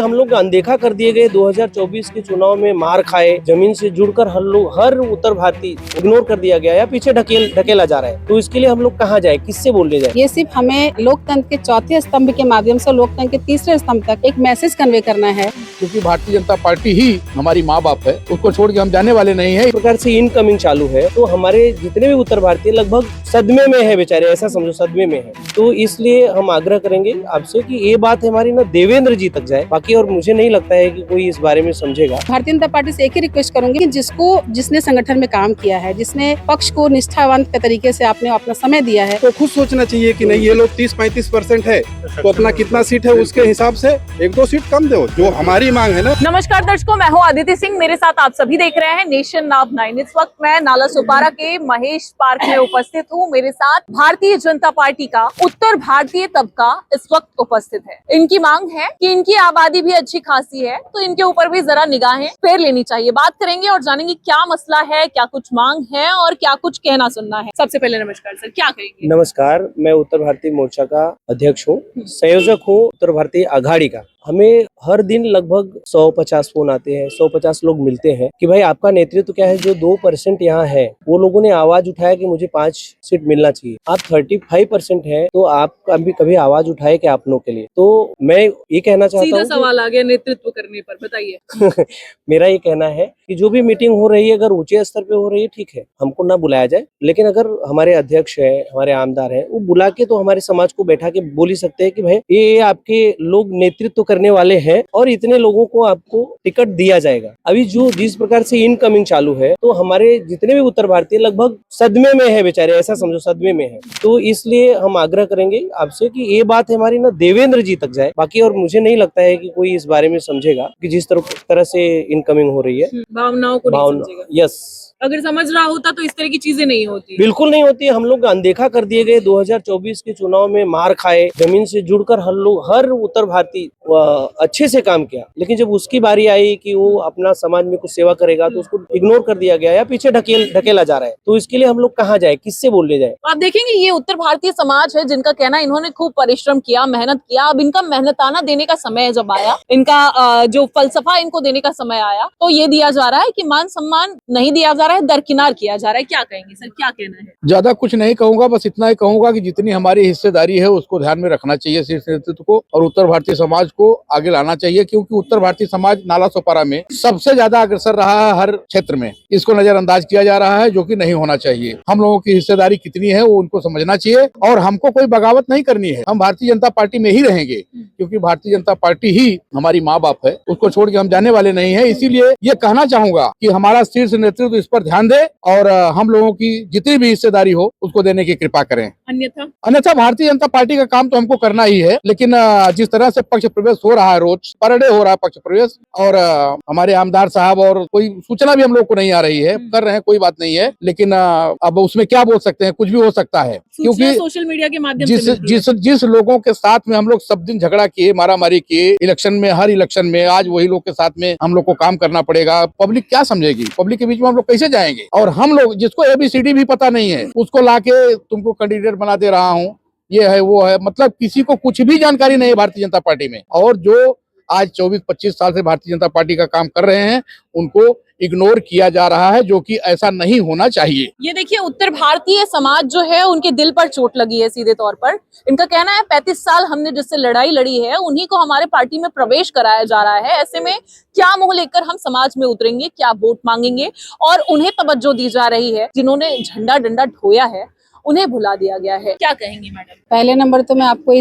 हम लोग अनदेखा कर दिए गए 2024 के चुनाव में, मार खाए, जमीन से जुड़कर हर उत्तर भारतीय इग्नोर कर दिया गया या पीछे ढकेला जा रहा है। तो इसके लिए हम लोग कहाँ जाए, किससे बोलने जाए? ये सिर्फ हमें लोकतंत्र के चौथे स्तंभ के माध्यम से लोकतंत्र के तीसरे स्तंभ तक एक मैसेज कन्वे करना है, क्योंकि भारतीय जनता पार्टी ही हमारी माँ बाप है, उसको छोड़ के हम जाने वाले नहीं है। इस प्रकार से इनकमिंग चालू है तो हमारे जितने भी उत्तर भारतीय लगभग सदमे में है बेचारे, ऐसा समझो सदमे में है। तो इसलिए हम आग्रह करेंगे आपसे कि ये बात हमारी ना देवेंद्र जी तक जाए, बाकी और मुझे नहीं लगता है कि कोई इस बारे में समझेगा। भारतीय जनता पार्टी से एक ही रिक्वेस्ट करूंगी कि जिसने संगठन में काम किया है, जिसने पक्ष को निष्ठावान के तरीके से आपने अपना समय दिया है, तो खुद सोचना चाहिए कि नहीं ये लोग 30-35% है तो अपना कितना सीट है उसके हिसाब से 1-2 सीट कम दो, जो हमारी मांग है ना। नमस्कार दर्शकों, मैं हूं आदित्य सिंह, मेरे साथ आप सभी देख रहे हैं नेशन नाउ 9। इस वक्त मैं नाला सुपारा के महेश पार्क में उपस्थित हूं। मेरे साथ भारतीय जनता पार्टी का उत्तर भारतीय तबका इस वक्त उपस्थित है। इनकी मांग है कि इनकी आबादी भी अच्छी खासी है, तो इनके ऊपर भी जरा निगाहें फेर लेनी चाहिए। बात करेंगे और जानेंगे क्या मसला है, क्या कुछ मांग है और क्या कुछ कहना सुनना है। सबसे पहले नमस्कार सर, क्या कहेंगे? नमस्कार, मैं उत्तर भारतीय मोर्चा का अध्यक्ष हूँ, संयोजक हूँ उत्तर भारतीय आघाड़ी का। हमें हर दिन लगभग 150 फोन आते हैं, 150 लोग मिलते हैं कि भाई आपका नेतृत्व क्या है। जो 2% यहाँ है वो लोगों ने आवाज उठाया कि मुझे 5 सीट मिलना चाहिए। आप 35% है तो आप कभी आवाज उठाए क्या अपनों के लिए? तो मैं ये कहना चाहता हूँ, सीधा सवाल आ गया नेतृत्व करने पर, बताइए। मेरा ये कहना है कि जो भी मीटिंग हो रही है अगर ऊंचे स्तर पे हो रही है ठीक है, हमको ना बुलाया जाए, लेकिन अगर हमारे अध्यक्ष है, हमारे आमदार है, वो बुला के तो हमारे समाज को बैठा के बोल ही सकते हैं कि भाई ये आपके लोग नेतृत्व करने वाले हैं और इतने लोगों को आपको टिकट दिया जाएगा। अभी जिस प्रकार से इनकमिंग चालू है तो हमारे जितने भी उत्तर भारतीय लगभग सदमे में है बेचारे, ऐसा समझो सदमे में है। तो इसलिए हम आग्रह करेंगे आपसे कि ये बात हमारी ना देवेंद्र जी तक जाए, बाकी और मुझे नहीं लगता है कि कोई इस बारे में समझेगा कि जिस तरह से इनकमिंग हो रही है। भावनाओं को नहीं समझेगा। यस, अगर समझ रहा होता तो इस तरह की चीजें नहीं होती। बिल्कुल नहीं होती। हम लोग अनदेखा कर दिए गए 2024 के चुनाव में, मार खाए, जमीन से जुड़कर हर उत्तर भारतीय अच्छे से काम किया, लेकिन जब उसकी बारी आई कि वो अपना समाज में कुछ सेवा करेगा तो उसको इग्नोर कर दिया गया या पीछे ढकेला जा रहा है। तो इसके लिए हम लोग कहाँ जाए, किससे बोलने जाए? आप देखेंगे ये उत्तर भारतीय समाज है जिनका कहना इन्होंने खूब परिश्रम किया, मेहनत किया, अब इनका मेहनताना देने का समय जब आया, इनका जो फलसफा इनको देने का समय आया, तो ये दिया जा रहा है कि मान सम्मान नहीं दिया जा रहा है, दरकिनार किया जा रहा है। क्या कहेंगे सर, क्या कहना है? ज्यादा कुछ नहीं कहूंगा, बस इतना ही कहूंगा कि जितनी हमारी हिस्सेदारी है उसको ध्यान में रखना चाहिए शीर्ष नेतृत्व को, और उत्तर भारतीय समाज को आगे लाना चाहिए, क्योंकि उत्तर भारतीय समाज नाला सोपारा में सबसे ज्यादा अग्रसर रहा है हर क्षेत्र में। इसको नजरअंदाज किया जा रहा है, जो कि नहीं होना चाहिए। हम लोगों की हिस्सेदारी कितनी है वो उनको समझना चाहिए, और हमको कोई बगावत नहीं करनी है। हम भारतीय जनता पार्टी में ही रहेंगे, क्योंकि भारतीय जनता पार्टी ही हमारी माँ बाप है, उसको छोड़ के हम जाने वाले नहीं है। इसीलिए ये कहना चाहूंगा कि हमारा शीर्ष नेतृत्व इस पर ध्यान दे और हम लोगों की जितनी भी हिस्सेदारी हो उसको देने की कृपा करें। अन्यथा भारतीय जनता पार्टी का काम तो हमको करना ही है, लेकिन जिस तरह से पक्ष प्रवेश हो रहा है, रोज पर डे हो रहा है पक्ष प्रवेश, और हमारे आमदार साहब और कोई सूचना भी हम लोग को नहीं आ रही है, कर रहे हैं, कोई बात नहीं है, लेकिन अब उसमें क्या बोल सकते हैं, कुछ भी हो सकता है, क्योंकि सोशल मीडिया के माध्यम से जिस लोगों के साथ में हम लोग सब दिन झगड़ा किए, मारामारी किए इलेक्शन में, हर इलेक्शन में, आज वही लोग के साथ में हम लोग को काम करना पड़ेगा। पब्लिक क्या समझेगी? पब्लिक के बीच में हम लोग कैसे जाएंगे? और हम लोग जिसको ABCD भी पता नहीं है उसको लाके तुमको कैंडिडेट बना दे रहा हूँ, ये है वो है, मतलब किसी को कुछ भी जानकारी नहीं है भारतीय जनता पार्टी में। और जो आज 24-25 साल से भारतीय जनता पार्टी का काम कर रहे हैं उनको इग्नोर किया जा रहा है, जो कि ऐसा नहीं होना चाहिए। ये देखिए, उत्तर भारतीय समाज जो है उनके दिल पर चोट लगी है सीधे तौर पर। इनका कहना है 35 साल हमने जिससे लड़ाई लड़ी है उन्हीं को हमारे पार्टी में प्रवेश कराया जा रहा है। ऐसे में क्या मुंह लेकर हम समाज में उतरेंगे, क्या वोट मांगेंगे? और उन्हें तवज्जो दी जा रही है जिन्होंने झंडा डंडा ढोया है, उन्हें भुला दिया गया है। क्या कहेंगी मैडम? पहले नंबर तो मैं आपको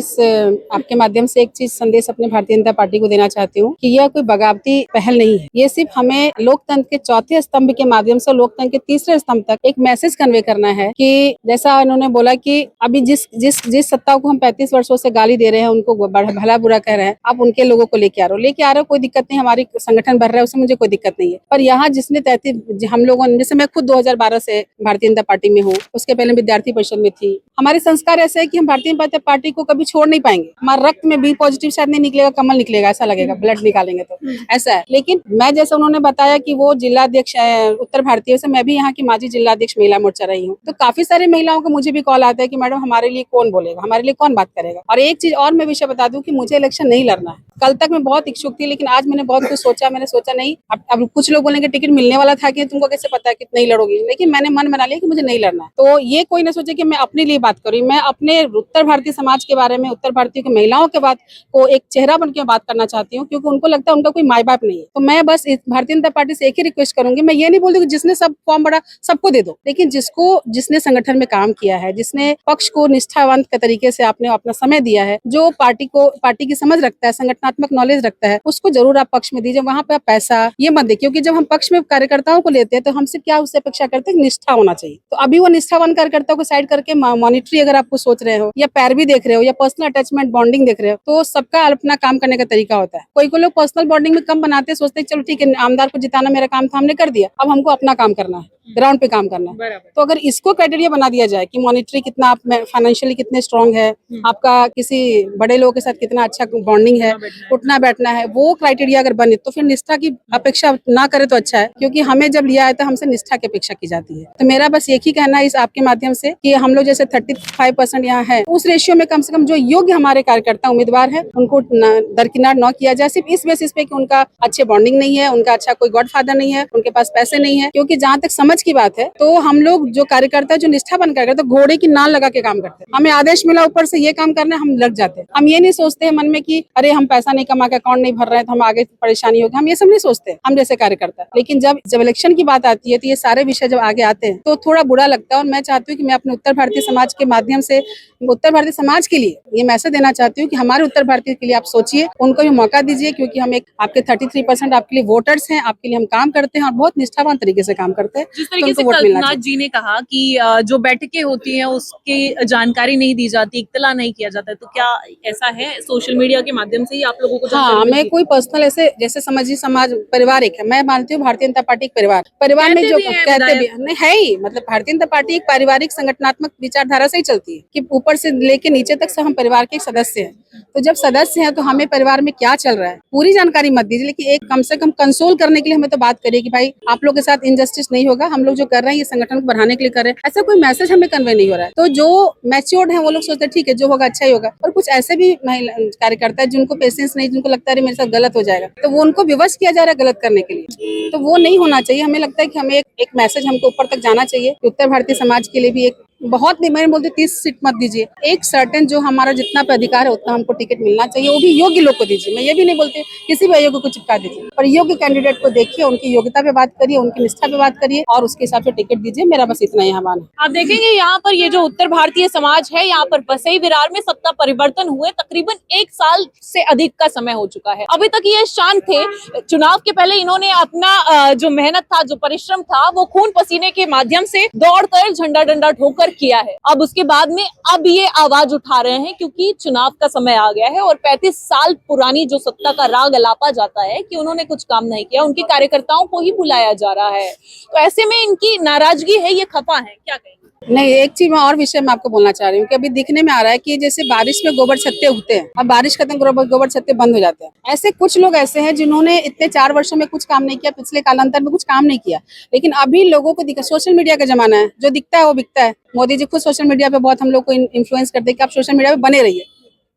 आपके माध्यम से एक चीज संदेश अपने भारतीय जनता पार्टी को देना चाहती हूँ कि यह कोई बगावती पहल नहीं है। ये सिर्फ हमें लोकतंत्र के चौथे स्तंभ के माध्यम से लोकतंत्र के तीसरे स्तंभ तक एक मैसेज कन्वे करना है कि जैसा उन्होंने बोला कि अभी जिस सत्ता को हम 35 वर्षों से गाली दे रहे हैं, उनको भला बुरा कह रहे हैं, आप उनके लोगों को लेके आ रहे हो, कोई दिक्कत नहीं, हमारी संगठन बढ़ रहा है, उससे मुझे कोई दिक्कत नहीं है। पर यहाँ जिसने 33 हम लोगों ने, जैसे मैं खुद 2012 से भारतीय जनता पार्टी में हूँ, उसके पहले विद्यार्थी विद्यार्थी परिषद में थी। हमारे संस्कार ऐसे है कि हम भारतीय जनता पार्टी को कभी छोड़ नहीं पाएंगे। हमारे रक्त में बी पॉजिटिव शायद नहीं निकलेगा, कमल निकलेगा, ऐसा लगेगा, ब्लड निकालेंगे तो ऐसा है। लेकिन मैं जैसे उन्होंने बताया कि वो जिलाध्यक्ष उत्तर भारतीय से, मैं भी यहाँ की माजी जिलाध्यक्ष महिला मोर्चा रही हूँ। तो काफी सारी महिलाओं का मुझे भी कॉल आता है कि मैडम हमारे लिए कौन बोलेगा, हमारे लिए कौन बात करेगा। और एक चीज और मैं विषय बता दूं कि मुझे इलेक्शन नहीं लड़ना है। कल तक मैं बहुत इच्छुक थी, लेकिन आज मैंने बहुत कुछ सोचा। मैंने सोचा नहीं, अब कुछ लोग बोलेंगे टिकट मिलने वाला था कि तुमको कैसे पता है कि नहीं लड़ोगी, लेकिन मैंने मन बना लिया कि मुझे नहीं लड़ना है। तो ये कोई ना सोचे कि मैं अपने लिए बात करूँ, मैं अपने उत्तर भारतीय समाज के बारे में, उत्तर भारतीय की महिलाओं के बात को एक चेहरा बन के बात करना चाहती हूँ, क्योंकि उनको लगता है उनका कोई माई बाप नहीं है। तो मैं बस भारतीय जनता पार्टी से एक ही रिक्वेस्ट करूंगी, मैं ये नहीं बोलती जिसने सब फॉर्म भरा सबको दे दो, लेकिन जिसने संगठन में काम किया है, जिसने पक्ष को निष्ठावंत के तरीके से आपने अपना समय दिया है, जो पार्टी की समझ रखता है, संगठनात्मक नॉलेज रखता है, उसको जरूर आप पक्ष में दीजिए। वहाँ पे आप पैसा ये मत देखिए, क्योंकि जब हम पक्ष में कार्यकर्ताओं को लेते हैं तो हमसे क्या उससे अपेक्षा करते हैं, निष्ठा होना चाहिए। तो अभी वो निष्ठावान कार्यकर्ताओं को साइड करके मॉनिटरी अगर आपको सोच रहे हो, या पैरवी देख रहे हो, या पर्सनल अटैचमेंट बॉन्डिंग देख रहे हो, तो सबका अपना काम करने का तरीका होता है। कोई लोग पर्सनल बॉन्डिंग में कम बनाते हैं, सोचते हैं चलो ठीक है, आमदार को जिताना मेरा काम था, हमने कर दिया, अब हमको अपना काम करना है, ग्राउंड पे काम करना है। तो अगर इसको क्राइटेरिया बना दिया जाए कि मॉनिटरी कितना आप फाइनेंशियली कितने स्ट्रांग है, आपका किसी बड़े लोगों के साथ कितना अच्छा बॉन्डिंग है, उठना बैठना है, वो क्राइटेरिया अगर बने तो फिर निष्ठा की अपेक्षा ना करे तो अच्छा है, क्योंकि हमें जब लिया है तो हमसे निष्ठा की अपेक्षा की जाती है। तो मेरा बस एक ही कहना है इस आपके माध्यम से कि हम लोग जैसे 35% यहाँ है, उस रेशियो में कम से कम जो योग्य हमारे कार्यकर्ता उम्मीदवार है उनको दरकिनार न किया जाए, सिर्फ इस बेसिस पे कि उनका अच्छे बॉन्डिंग नहीं है, उनका अच्छा कोई गॉडफादर नहीं है, उनके पास पैसे नहीं है। क्योंकि जहाँ तक समझ की बात है, तो हम लोग जो कार्यकर्ता जो निष्ठावान कार्यकर्ता घोड़े की नाल लगा के काम करते हैं। हमें आदेश मिला ऊपर से ये काम करना, हम लग जाते हैं। हम ये नहीं सोचते हैं मन में कि अरे हम पैसा नहीं कमा के अकाउंट नहीं भर रहे हैं तो हम आगे परेशानी होगी, हम ये सब नहीं सोचते हम जैसे कार्यकर्ता। लेकिन जब इलेक्शन की बात आती है तो ये सारे विषय जब आगे आते हैं तो थोड़ा बुरा लगता है। और मैं चाहती हूँ कि मैं अपने उत्तर भारतीय समाज के माध्यम से उत्तर भारतीय समाज के लिए ये मैसेज देना चाहती हूँ कि हमारे उत्तर भारतीय के लिए आप सोचिए, उनको भी मौका दीजिए, क्योंकि हम एक आपके 33% आपके लिए वोटर्स हैं, आपके लिए हम काम करते हैं और बहुत निष्ठावान तरीके से काम करते हैं। जिस तरीके से कल्पना जी ने कहा कि जो बैठकें होती हैं उसकी जानकारी नहीं दी जाती, इत्तला नहीं किया जाता है, तो क्या ऐसा है सोशल मीडिया के माध्यम से ही आप लोगों को? हाँ, मैं कोई पर्सनल ऐसे जैसे समझिए समाज परिवार एक है, मैं मानती हूँ भारतीय जनता पार्टी एक परिवार में जो कहते भी नहीं है ही, मतलब भारतीय जनता पार्टी एक पारिवारिक संगठनात्मक विचारधारा से ही चलती है कि ऊपर से लेके नीचे तक सब हम परिवार के सदस्य हैं। तो जब सदस्य हैं तो हमें परिवार में क्या चल रहा है पूरी जानकारी मत दीजिए, लेकिन एक कम से कम कंसोल करने के लिए हमें तो बात करिए कि भाई आप लोग के साथ इनजस्टिस नहीं होगा, हम लोग जो कर रहे हैं ये संगठन को बढ़ाने के लिए कर रहे हैं। ऐसा कोई मैसेज हमें कन्वे नहीं हो रहा है। तो जो मैच्योर्ड है वो लोग सोचते हैं ठीक है जो होगा अच्छा ही होगा, और कुछ ऐसे भी महिला कार्यकर्ता है जिनको पेशेंस नहीं, जिनको लगता है मेरे साथ गलत हो जाएगा, तो वो उनको विवश किया जा रहा है गलत करने के लिए। तो वो नहीं होना चाहिए। हमें लगता है कि हमें एक मैसेज हमको ऊपर तक जाना चाहिए। उत्तर भारतीय समाज के लिए भी एक बहुत नहीं, मैंने बोलती 30 सीट मत दीजिए, एक सर्टेन जो हमारा जितना पे अधिकार है उतना हमको टिकट मिलना चाहिए, वो भी योग्य लोग को दीजिए। मैं ये भी नहीं बोलती किसी भी अयोग्य को चिपका दीजिए, पर योग्य कैंडिडेट को देखिए, उनकी योग्यता पे बात करिए, उनकी निष्ठा पे बात करिए और उसके हिसाब से टिकट दीजिए। मेरा बस इतना ही आह्वान है। आप देखेंगे यहाँ पर ये जो उत्तर भारतीय समाज है, यहाँ पर बसई विरार में सत्ता परिवर्तन हुए तकरीबन 1 साल से अधिक का समय हो चुका है। अभी तक ये शांत थे। चुनाव के पहले इन्होंने अपना जो मेहनत था, जो परिश्रम था, वो खून पसीने के माध्यम से दौड़कर झंडा डंडा ठोकर किया है। अब उसके बाद में अब ये आवाज उठा रहे हैं क्योंकि चुनाव का समय आ गया है और 35 साल पुरानी जो सत्ता का राग अलापा जाता है कि उन्होंने कुछ काम नहीं किया, उनके कार्यकर्ताओं को ही बुलाया जा रहा है। तो ऐसे में इनकी नाराजगी है, ये खफा है, क्या कहेंगे? नहीं, एक चीज मैं और विषय में आपको बोलना चाह रही हूँ कि अभी दिखने में आ रहा है कि जैसे बारिश में गोबर छत्ते उगते हैं, अब बारिश खत्म गोबर छत्ते बंद हो जाते हैं। ऐसे कुछ लोग ऐसे हैं जिन्होंने इतने 4 वर्षों में कुछ काम नहीं किया, पिछले कालांतर में कुछ काम नहीं किया, लेकिन अभी लोगों को दिखा, सोशल मीडिया का जमाना है, जो दिखता है वो बिकता है। मोदी जी खुद सोशल मीडिया पे बहुत हम लोग को इन्फ्लुएंस करते हैं कि आप सोशल मीडिया पे बने रहिए।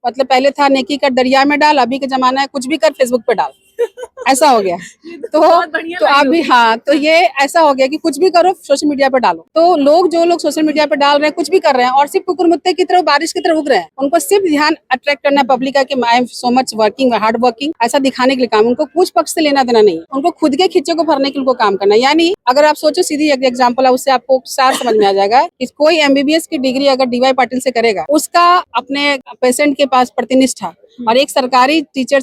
मतलब पहले था नेकी कर दरिया में डाल, अभी का जमाना है कुछ भी कर फेसबुक पे डाल, ऐसा हो गया। तो अभी हाँ, तो ये ऐसा हो गया कि कुछ भी करो सोशल मीडिया पे डालो। तो जो लोग सोशल मीडिया पे डाल रहे हैं, कुछ भी कर रहे हैं और सिर्फ कुकुर मुत्ते की तरह बारिश की तरह उग रहे हैं, उनको सिर्फ ध्यान अट्रैक्ट करना पब्लिक का कि I am so much working, hard working, ऐसा दिखाने के लिए काम। उनको कुछ पक्ष से लेना देना नहीं, उनको खुद के खींचे को भरने के लिए काम करना। यानी अगर आप सोचो, सीधी एक एग्जाम्पल है, उससे आपको साफ समझ में आ जाएगा कि कोई MBBS की डिग्री अगर DY पाटिल से करेगा, उसका अपने पेशेंट के पास प्रतिनिष्ठा, और एक सरकारी टीचर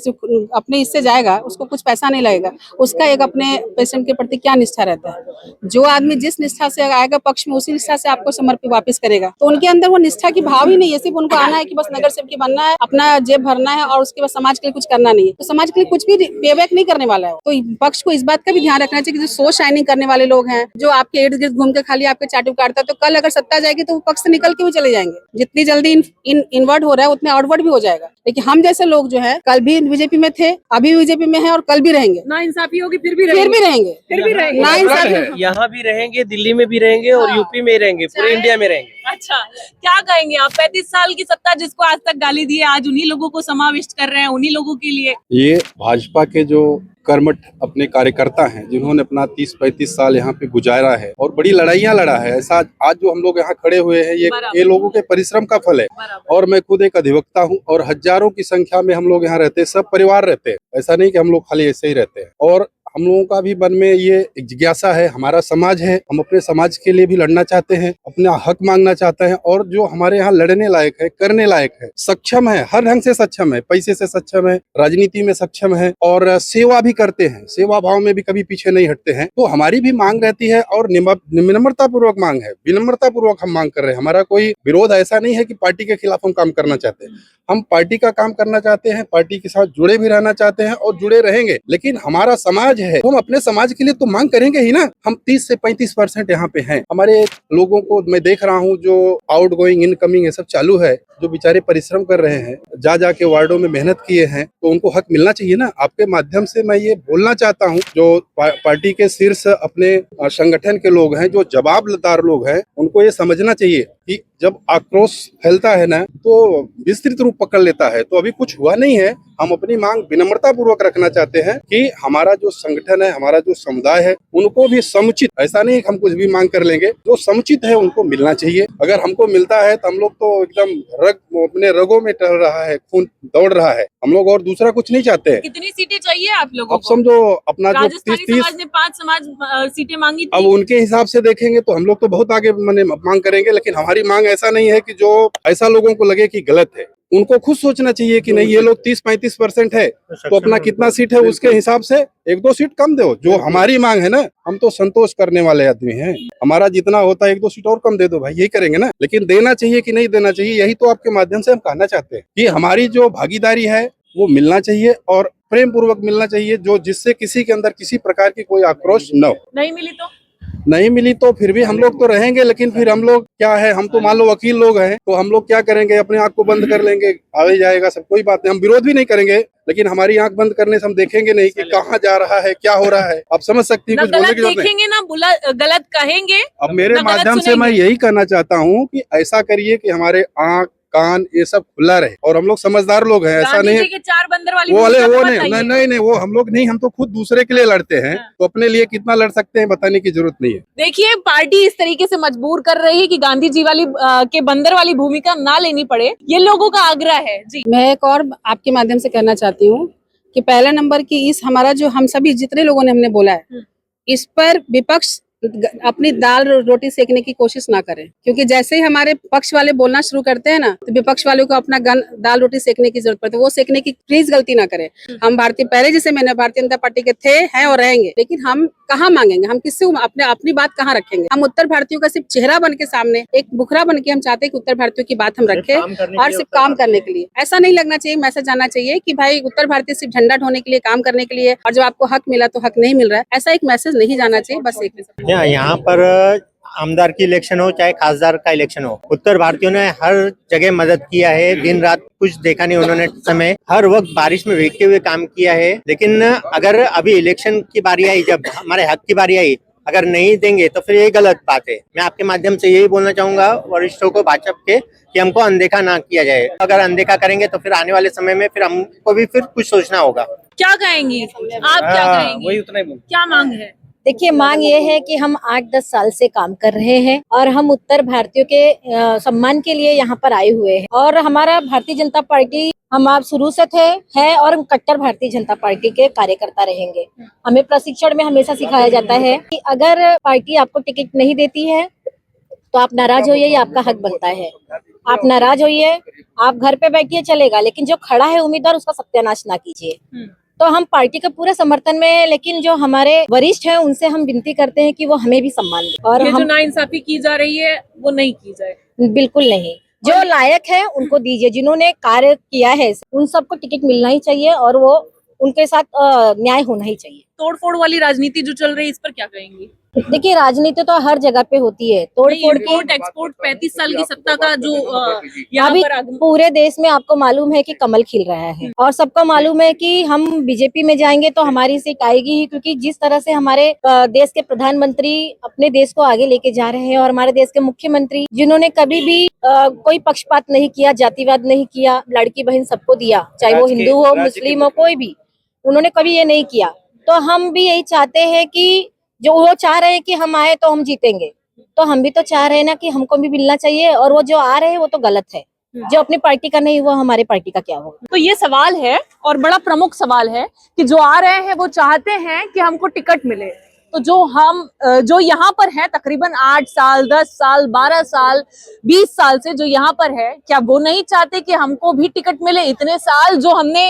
अपने इससे जाएगा, उसको कुछ पैसा नहीं लगेगा, उसका एक अपने पेशेंट के प्रति क्या निष्ठा रहता है। जो आदमी जिस निष्ठा से आएगा पक्ष में, उसी निष्ठा से आपको समर्पित वापस करेगा। तो उनके अंदर वो निष्ठा की भाव ही नहीं है, सिर्फ उनको आना है कि बस नगर सेवक बनना है, अपना जेब भरना है और उसके बाद समाज के लिए कुछ करना नहीं है। तो समाज के लिए कुछ भी पेबैक नहीं करने वाला है। तो पक्ष को इस बात का भी ध्यान रखना चाहिए कि जो शो शाइनिंग करने वाले लोग हैं, जो आपके इर्द गिर्द घूम के खाली आपके चाटू काटता है, तो कल अगर सत्ता जाएगी तो वो पक्ष से निकल के भी चले जाएंगे। जितनी जल्दी इनवर्ट हो रहा है उतने आउटवर्ड भी हो जाएगा। लेकिन हम जैसे लोग जो है कल भी बीजेपी में थे, अभी बीजेपी में है और कल भी रहेंगे। ना इंसाफी होगी फिर भी ना इंसाफी यहाँ भी रहेंगे, दिल्ली में भी रहेंगे और यूपी में रहेंगे, पूरे इंडिया में रहेंगे। अच्छा, क्या कहेंगे आप? 35 साल की सत्ता जिसको आज तक गाली दी है, आज उन्हीं लोगों को समाविष्ट कर रहे हैं, उन्हीं लोगों के लिए। ये भाजपा के जो कर्मठ अपने कार्यकर्ता हैं, जिन्होंने अपना 30-35 साल यहाँ पे गुजारा है और बड़ी लड़ाइयाँ लड़ा है। ऐसा आज जो हम लोग यहाँ खड़े हुए हैं, ये लोगों के परिश्रम का फल है। और मैं खुद एक अधिवक्ता हूँ और हजारों की संख्या में हम लोग यहाँ रहते हैं, सब परिवार रहते हैं। ऐसा नहीं कि हम लोग खाली ऐसे ही रहते हैं। और हम लोगों का भी मन में ये एक जिज्ञासा है, हमारा समाज है, हम अपने समाज के लिए भी लड़ना चाहते हैं, अपना हक मांगना चाहते हैं। और जो हमारे यहाँ लड़ने लायक है, करने लायक है, सक्षम है, हर ढंग से सक्षम है, पैसे से सक्षम है, राजनीति में सक्षम है और सेवा भी करते हैं, सेवा भाव में भी कभी पीछे नहीं हटते हैं। तो हमारी भी मांग रहती है और विनम्रता पूर्वक मांग है, विनम्रता पूर्वक हम मांग कर रहे हैं। हमारा कोई विरोध ऐसा नहीं है कि पार्टी के खिलाफ हम काम करना चाहते हैं। हम पार्टी का काम करना चाहते हैं, पार्टी के साथ जुड़े भी रहना चाहते हैं और जुड़े रहेंगे। लेकिन हमारा समाज है, हम अपने समाज के लिए तो मांग करेंगे ही ना। हम 30 से 35% यहाँ पे हैं। हमारे लोगों को मैं देख रहा हूँ जो आउट गोइंग इनकमिंग ये सब चालू है, जो बेचारे परिश्रम कर रहे हैं, जा के वार्डों में मेहनत किए हैं, तो उनको हक मिलना चाहिए ना। आपके माध्यम से मैं ये बोलना चाहता हूँ, जो पार्टी के शीर्ष अपने संगठन के लोग हैं, जो जवाबदार लोग हैं, उनको ये समझना चाहिए कि जब आक्रोश फैलता है ना तो विस्तृत रूप पकड़ लेता है। तो अभी कुछ हुआ नहीं है। हम अपनी मांग विनम्रता पूर्वक रखना चाहते हैं कि हमारा जो संगठन है, हमारा जो समुदाय है, उनको भी समुचित, ऐसा नहीं हम कुछ भी मांग कर लेंगे, जो समुचित है उनको मिलना चाहिए। अगर हमको मिलता है तो हम लोग तो एकदम अपने रगों में टहल रहा है, खून दौड़ रहा है। हम लोग और दूसरा कुछ नहीं चाहते हैं। कितनी सीटें चाहिए आप लोगों अब को? समझो अपना जो राजस्थानी 30 समाज ने 5 सीटें मांगी थी। अब उनके हिसाब से देखेंगे तो हम लोग तो बहुत आगे मांग करेंगे। लेकिन हमारी मांग ऐसा नहीं है कि जो ऐसा लोगों को लगे कि गलत है। उनको खुद सोचना चाहिए कि नहीं, ये लोग 30-35% है तो अपना कितना सीट है उसके हिसाब से 1-2 सीट कम दो। जो हमारी मांग है ना, हम तो संतोष करने वाले आदमी हैं। हमारा जितना होता है 1-2 सीट और कम दे दो भाई, यही करेंगे ना। लेकिन देना चाहिए कि नहीं देना चाहिए, यही तो आपके माध्यम से हम कहना चाहते हैं कि हमारी जो भागीदारी है वो मिलना चाहिए और प्रेम पूर्वक मिलना चाहिए, जो जिससे किसी के अंदर किसी प्रकार की कोई आक्रोश न हो। नहीं मिली तो फिर भी हम लोग तो रहेंगे। लेकिन फिर हम लोग क्या है, हम तो मान लो वकील लोग हैं, तो हम लोग क्या करेंगे, अपने आंख को बंद कर लेंगे, आ ही जाएगा सब, कोई बात नहीं। हम विरोध भी नहीं करेंगे, लेकिन हमारी आंख बंद करने से हम देखेंगे नहीं कि कहाँ जा रहा है, क्या हो रहा है। आप समझ सकती हैं, कुछ बोलने की जरूरत नहीं। देखेंगे ना गलत कहेंगे। अब मेरे माध्यम से मैं यही कहना चाहता हूँ कि ऐसा करिए कि हमारे आंख कान ये सब खुला रहे। और हम लोग समझदार लोग हैं, ऐसा नहीं के 4 बंदर वाली वो नहीं, वो हम लोग नहीं, हम तो खुद दूसरे के लिए लड़ते हैं। तो अपने लिए कितना लड़ सकते हैं बताने की जरूरत नहीं है। देखिए, पार्टी इस तरीके से मजबूर कर रही है कि गांधी जी वाली के बंदर वाली भूमिका ना लेनी पड़े, ये लोगों का आग्रह है जी। मैं एक और आपके माध्यम से कहना चाहती हूँ कि पहला नंबर की इस हमारा जो हम सभी जितने लोगों ने हमने बोला है, इस पर विपक्ष अपनी दाल रोटी सेकने की कोशिश ना करें। क्योंकि जैसे ही हमारे पक्ष वाले बोलना शुरू करते हैं ना, तो विपक्ष वालों को अपना दाल रोटी सेकने की जरूरत पड़ती है। वो सेकने की प्लीज गलती ना करें। हम पहले जैसे मैंने भारतीय जनता पार्टी के थे, हैं और रहेंगे। लेकिन हम कहाँ मांगेंगे, हम किससे अपनी बात कहाँ रखेंगे। हम उत्तर भारतीयों का सिर्फ चेहरा बन के सामने एक बुखरा बन के हम चाहते हैं कि उत्तर भारतीयों की बात हम रखें और सिर्फ काम करने के लिए। ऐसा नहीं लगना चाहिए, मैसेज आना चाहिए कि भाई उत्तर भारतीय सिर्फ झंडा ढोने के लिए, काम करने के लिए, और जब आपको हक मिला तो हक नहीं मिल रहा है, ऐसा एक मैसेज नहीं जाना चाहिए। बस एक यहाँ पर आमदार की इलेक्शन हो चाहे खासदार का इलेक्शन हो, उत्तर भारतीयों ने हर जगह मदद किया है। दिन रात कुछ देखा नहीं उन्होंने समय, हर वक्त बारिश में भीगते हुए काम किया है। लेकिन अगर अभी इलेक्शन की बारी आई, जब हमारे हक की बारी आई, अगर नहीं देंगे तो फिर ये गलत बात है। मैं आपके माध्यम से यही बोलना चाहूंगा वरिष्ठों को भाजपा के कि हमको अनदेखा ना किया जाए। अगर अनदेखा करेंगे तो फिर आने वाले समय में फिर हमको भी फिर कुछ सोचना होगा। क्या कहेंगी आप, क्या कहेंगी? वही उतना ही क्या मांग है? देखिए, मांग ये है कि हम 8-10 साल से काम कर रहे हैं और हम उत्तर भारतीयों के सम्मान के लिए यहाँ पर आए हुए हैं। और हमारा भारतीय जनता पार्टी, हम आप शुरू से थे, है और हम कट्टर भारतीय जनता पार्टी के कार्यकर्ता रहेंगे। हमें प्रशिक्षण में हमेशा सिखाया जाता है कि अगर पार्टी आपको टिकट नहीं देती है तो आप नाराज होइए, ये आपका हक बनता है। आप नाराज होइए, आप घर पे बैठिए, चलेगा, लेकिन जो खड़ा है उम्मीदवार, उसका सत्यानाश ना कीजिए। तो हम पार्टी का पूरा समर्थन में है, लेकिन जो हमारे वरिष्ठ हैं उनसे हम विनती करते हैं कि वो हमें भी सम्मान दें। और ये जो हम नाइंसाफी की जा रही है वो नहीं की जाए। बिल्कुल नहीं, जो लायक है उनको दीजिए, जिन्होंने कार्य किया है उन सबको टिकट मिलना ही चाहिए और वो उनके साथ न्याय होना ही चाहिए। तोड़फोड़ वाली राजनीति जो चल रही है इस पर क्या कहेंगी? देखिए, राजनीति तो हर जगह पे होती है, तोड़ फोड़ की। इम्पोर्ट एक्सपोर्ट 35 साल की सत्ता का जो यहाँ अभी पर आगमन, पूरे देश में आपको मालूम है कि कमल खिल रहा है और सबको मालूम है कि हम बीजेपी में जाएंगे तो हमारी सीट आएगी ही, क्योंकि जिस तरह से हमारे देश के प्रधानमंत्री अपने देश को आगे लेके जा रहे हैं और हमारे देश के मुख्यमंत्री जिन्होंने कभी भी कोई पक्षपात नहीं किया, जातिवाद नहीं किया, लड़की बहन सबको दिया, चाहे वो हिंदू हो, मुस्लिम हो, कोई भी, उन्होंने कभी ये नहीं किया। तो हम भी यही चाहते हैं कि जो वो चाह रहे हैं कि हम आए तो हम जीतेंगे, तो हम भी तो चाह रहे हैं ना कि हमको भी मिलना चाहिए, और वो जो आ रहे हैं वो तो गलत है, जो अपनी पार्टी का नहीं वो हमारे पार्टी का क्या होगा। तो ये सवाल है और बड़ा प्रमुख सवाल है कि जो आ रहे हैं वो चाहते हैं कि हमको टिकट मिले, तो जो यहाँ पर है तकरीबन 8 साल 10 साल 12 साल 20 साल से जो यहाँ पर है, क्या वो नहीं चाहते कि हमको भी टिकट मिले? इतने साल जो हमने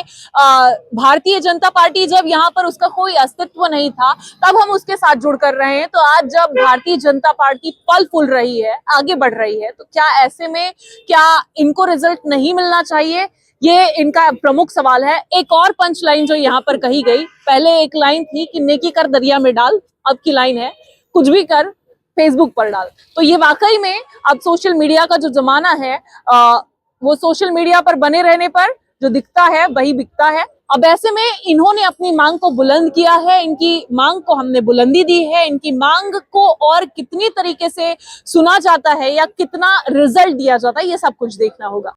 भारतीय जनता पार्टी जब यहाँ पर उसका कोई अस्तित्व नहीं था तब हम उसके साथ जुड़ कर रहे हैं, तो आज जब भारतीय जनता पार्टी फल फूल रही है, आगे बढ़ रही है, तो क्या ऐसे में क्या इनको रिजल्ट नहीं मिलना चाहिए? ये इनका प्रमुख सवाल है। एक और पंच लाइन जो यहाँ पर कही गई, पहले एक लाइन थी कि नेकी कर दरिया में डाल, अब की लाइन है कुछ भी कर फेसबुक पर डाल। तो ये वाकई में अब सोशल मीडिया का जो जमाना है, वो सोशल मीडिया पर बने रहने पर जो दिखता है वही बिकता है। अब ऐसे में इन्होंने अपनी मांग को बुलंद किया है, इनकी मांग को हमने बुलंदी दी है, इनकी मांग को और कितनी तरीके से सुना जाता है या कितना रिजल्ट दिया जाता है, ये सब कुछ देखना होगा।